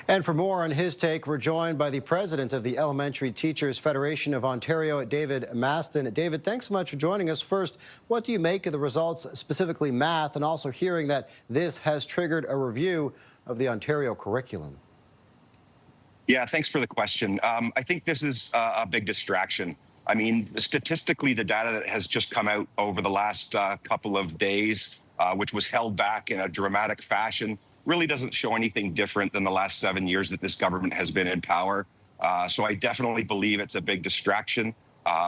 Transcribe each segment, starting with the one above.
And for more on his take, we're joined by the president of the Elementary Teachers Federation of Ontario, David Mastin. David, thanks so much for joining us. First, what do you make of the results, specifically math, and also hearing that this has triggered a review of the Ontario curriculum? Yeah, thanks for the question. I think this is a big distraction. I mean, statistically, the data that has just come out over the last couple of days, which was held back in a dramatic fashion, really doesn't show anything different than the last 7 years that this government has been in power. So I definitely believe it's a big distraction.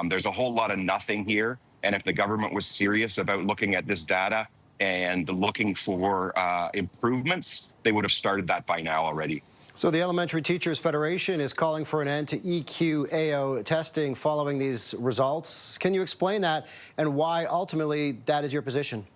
There's a whole lot of nothing here. And if the government was serious about looking at this data and looking for improvements, they would have started that by now already. So the Elementary Teachers Federation is calling for an end to EQAO testing following these results. Can you explain that and why ultimately that is your position?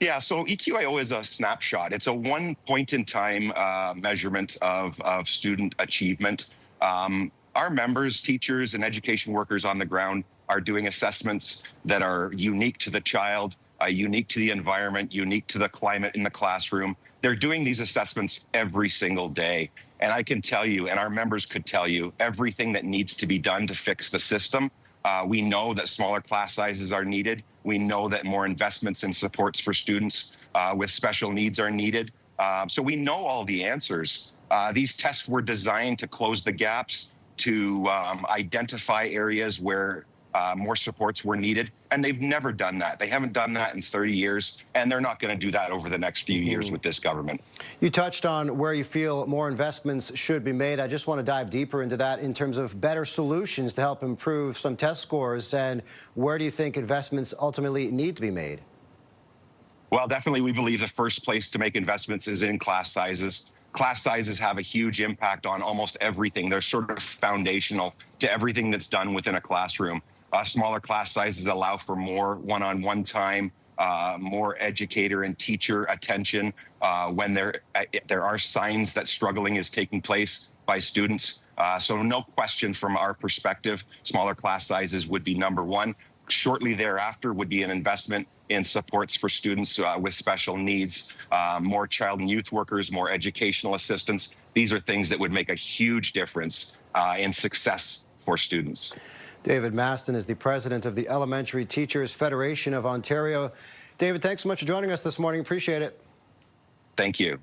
Yeah, so EQAO is a snapshot. It's a one point in time measurement of student achievement. Our members, teachers, and education workers on the ground are doing assessments that are unique to the child, unique to the environment, unique to the climate in the classroom. They're doing these assessments every single day. And I can tell you, and our members could tell you, everything that needs to be done to fix the system. We know that smaller class sizes are needed. We know that more investments and supports for students with special needs are needed. So we know all the answers. These tests were designed to close the gaps, to identify areas where more supports were needed. And they've never done that. They haven't done that in 30 years, and they're not going to do that over the next few years with this government. You touched on where you feel more investments should be made. I just want to dive deeper into that in terms of better solutions to help improve some test scores. And where do you think investments ultimately need to be made? Well, definitely we believe the first place to make investments is in class sizes. Class sizes have a huge impact on almost everything. They're sort of foundational to everything that's done within a classroom. Smaller class sizes allow for more one-on-one time, more educator and teacher attention when there are signs that struggling is taking place by students. So no question from our perspective, smaller class sizes would be number one. Shortly thereafter would be an investment in supports for students with special needs, more child and youth workers, more educational assistants. These are things that would make a huge difference in success for students. David Mastin is the president of the Elementary Teachers Federation of Ontario. David, thanks so much for joining us this morning. Appreciate it. Thank you.